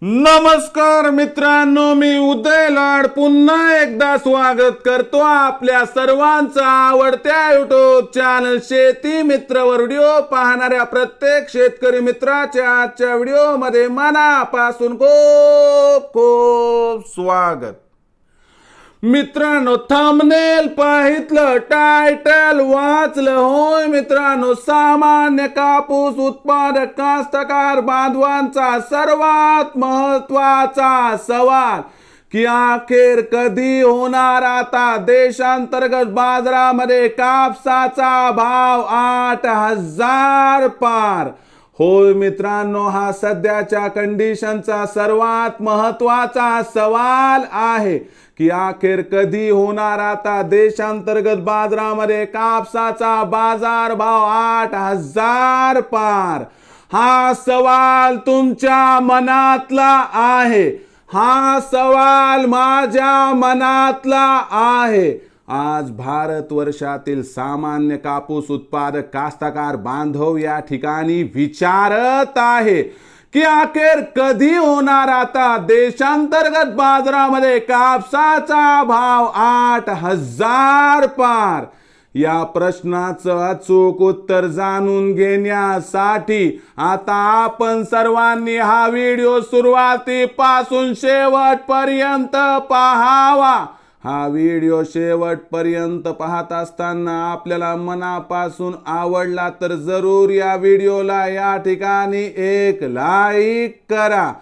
नमस्कार मित्रांनो, मी उदय लाड पुन्हा एकदा स्वागत करतो आपल्या सर्वांचा आवडत्या युट्यूब चॅनल शेती मित्रवर व्हिडिओ पाहणाऱ्या प्रत्येक शेतकरी मित्राच्या आजच्या व्हिडिओमध्ये मनापासून खूप खूप स्वागत। मित्रांनो, थंबनेल पाहितलं, टायटल वाचलं, होय मित्रांनो, सामान्य कापूस उत्पादक कास्तकार बांधवांचा सर्वात महत्वाचा सवाल की अखेर कधी होणार आता देशांतर्गत बाजारामध्ये कापसाचा भाव 8,000 पार। होय मित्रांनो, हा सध्याच्या कंडिशनचा सर्वात महत्वाचा सवाल आहे की अखेर कधी होणार आता देशांतर्गत बाजारामध्ये कापसाचा बाजार भाव 8,000 पार। हा सवाल तुमच्या मनातला आहे, हा सवाल माझ्या मनातला आहे। आज भारतवर्षातील सामान्य कापूस उत्पादक कास्तकार बांधव या ठिकाणी विचारत आहे की अखेर कधी होणार आता देशांतर्गत बाजारामध्ये कापसाचा भाव 8,000 पार। या प्रश्नाचं अचूक उत्तर जाणून घेण्यासाठी आता आपण सर्वांनी हा व्हिडिओ सुरुवातीपासून शेवटपर्यंत पाहावा। हा व्हिडिओ शेवटपर्यंत पाहत असताना आपल्याला मनापासून आवडला तर जरूर या व्हिडिओला या ठिकाणी एक लाईक करा।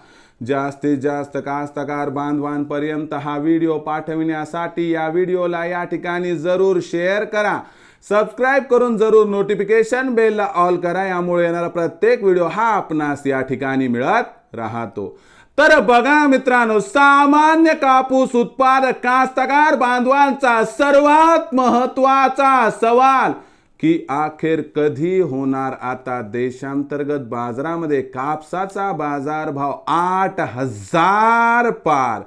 जास्तीत जास्त कास्तकार बांधवांपर्यंत हा व्हिडिओ पाठविण्यासाठी या व्हिडिओला या ठिकाणी जरूर शेअर करा। सबस्क्राइब करून जरूर नोटिफिकेशन बेलला ऑल करा, यामुळे येणारा प्रत्येक व्हिडिओ हा आपणास या ठिकाणी मिळत राहतो। तर बघा मित्रांनो, सामान्य कापूस उत्पादक कास्तकार बांधवांचा सर्वात महत्वाचा सवाल की अखेर कधी होणार आता देशांतर्गत बाजारामध्ये कापसाचा बाजार भाव 8,000 पार।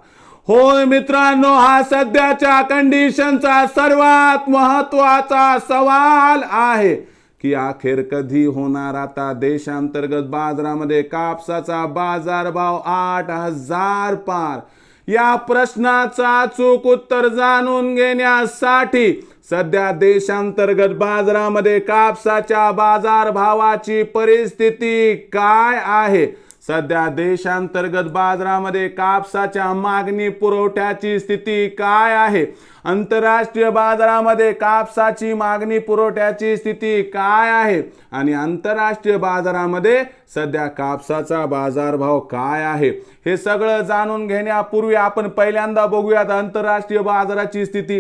होय मित्रांनो, हा सध्याच्या कंडिशनचा सर्वात महत्वाचा सवाल आहे की अखेर कधी होणार आता देशांतर्गत बाजारामध्ये कापसाचा बाजार भाव 8,000 पार। या प्रश्नाचं अचूक उत्तर जाणून घेण्यासाठी सध्या देशांतर्गत बाजारामध्ये कापसाच्या बाजार भावाची परिस्थिती काय आहे, सध्या देशांतर्गत बाजारामध्ये कापसाच्या मागणी पुरवठ्याची स्थिती काय आहे, आंतरराष्ट्रीय बाजारामध्ये कापसाची मागणी पुरवठ्याची स्थिती काय आहे आणि आंतरराष्ट्रीय बाजारामध्ये सध्या कापसाचा बाजारभाव काय आहे, हे सगळं जाणून घेण्यापूर्वी आपण पहिल्यांदा बघूयात आंतरराष्ट्रीय बाजाराची स्थिती।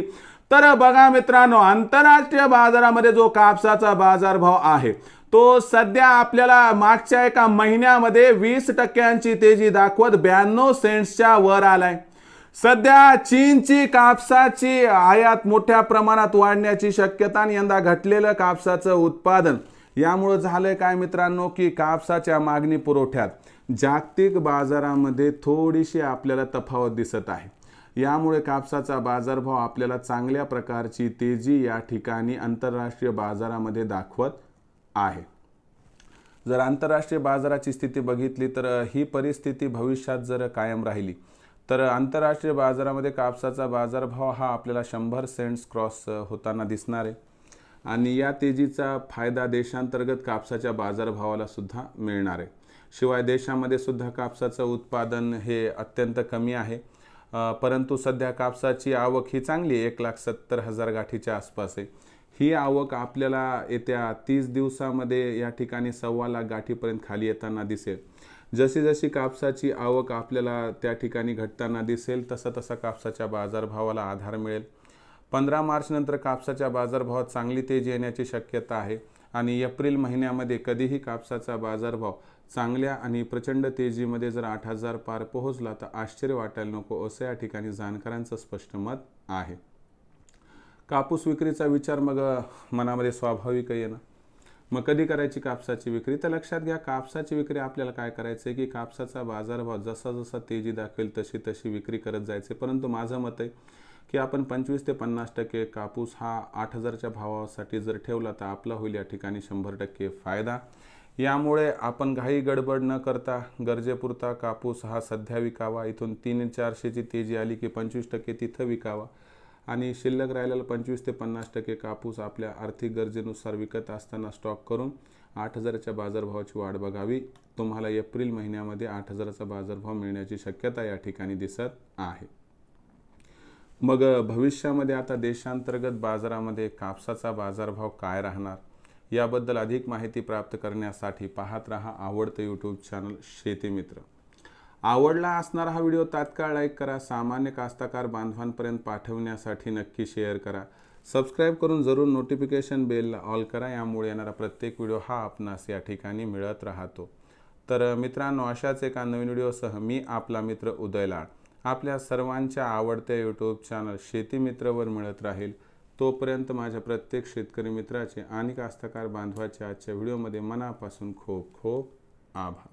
तर बघा मित्रांनो, आंतरराष्ट्रीय बाजारामध्ये जो कापसाचा बाजारभाव आहे तो सध्या आपल्याला मागच्या एका महिन्यामध्ये 20% तेजी दाखवत 92 सेंट्सच्या वर आलाय। सध्या चीनची कापसाची आयात मोठ्या प्रमाणात वाढण्याची शक्यता आणि यंदा घटलेलं कापसाचं उत्पादन यामुळे झालंय काय मित्रांनो की कापसाच्या मागणी पुरवठ्यात जागतिक बाजारामध्ये थोडीशी आपल्याला तफावत दिसत आहे। यामुळे कापसाचा बाजारभाव आपल्याला चांगल्या प्रकारची तेजी या ठिकाणी आंतरराष्ट्रीय बाजारामध्ये दाखवत आहे। जर आंतरराष्ट्रीय बाजाराची स्थिती बघितली तर ही परिस्थिती भविष्यात जर कायम राहिली तर आंतरराष्ट्रीय बाजारामध्ये कापसाचा बाजारभाव हा आपल्याला 100 सेंट्स क्रॉस होताना दिसणार आहे आणि या तेजीचा फायदा देशांतर्गत कापसाच्या बाजारभावाला सुद्धा मिळणार आहे। शिवाय देशामध्ये सुद्धा कापसाचं उत्पादन हे अत्यंत कमी आहे, परंतु सध्या कापसाची आवक ही चांगली 1,70,000 गाठीच्या आसपास आहे। ही आवक आपल्याला येत्या 30 दिवसामध्ये या ठिकाणी 1.25 लाख गाठीपर्यंत खाली येताना दिसेल। जशी जशी कापसाची आवक आपल्याला त्या ठिकाणी घटताना दिसेल तसा तसा कापसाच्या बाजारभावाला आधार मिळेल। 15 मार्च नंतर कापसाच्या बाजारभावात चांगली तेजी येण्याची शक्यता आहे आणि एप्रिल महिन्यामध्ये कधीही कापसाचा बाजारभाव चांगल्या आणि प्रचंड तेजीमध्ये जर 8,000 पार पोहोचला तर आश्चर्य वाटायला नको, असं या ठिकाणी जाणकारांचं स्पष्ट मत आहे। कापूस विक्रीचा विचार मग मनामध्ये स्वाभाविक आहे ना, मग कधी करायची कापसाची विक्री? तर लक्षात घ्या, कापसाची विक्री आपल्याला काय करायचं आहे की कापसाचा बाजारभाव जसा जसा तेजी दाखवेल तशी तशी विक्री करत जायचे। परंतु माझं मत आहे की आपण 25 ते 50% कापूस हा 8,000च्या भावासाठी जर ठेवला तर आपला होईल या ठिकाणी 100% फायदा। यामुळे आपण घाई गडबड न करता गरजेपुरता कापूस हा सध्या विकावा. इथून 300-400ची तेजी आली की 25% तिथं विकावा आणि शिल्लक राहिलेला 25 ते 50% कापूस आपल्या आर्थिक गरजेनुसार विकत असताना स्टॉक करून 8,000च्या बाजारभावाची वाट बघावी. तुम्हाला एप्रिल महिन्यामध्ये 8,000चा बाजारभाव मिळण्याची शक्यता या ठिकाणी दिसत आहे. मग भविष्यामध्ये आता देशांतर्गत बाजारामध्ये कापसाचा बाजारभाव काय राहणार याबद्दल अधिक माहिती प्राप्त करण्यासाठी पाहत रहा आवडतं यूट्यूब चॅनल शेती मित्र. आवडला असणारा हा व्हिडिओ तात्काळ लाईक करा. सामान्य कास्तकार बांधवांपर्यंत पाठवण्यासाठी नक्की शेअर करा. सबस्क्राईब करून जरूर नोटिफिकेशन बेलला ऑल करा. यामुळे येणारा प्रत्येक व्हिडिओ हा आपणास या ठिकाणी मिळत राहतो. तर मित्रांनो, अशाच एका नवीन व्हिडिओसह मी आपला मित्र उदय लाड आपल्या सर्वांच्या आवडत्या यूट्यूब चॅनल शेती मित्रवर मिळत राहील. तोपर्यंत माझ्या प्रत्येक शेतकरी मित्राचे आणि कास्तकार बांधवाचे आजच्या व्हिडिओमध्ये मनापासून खूप खूप आभार.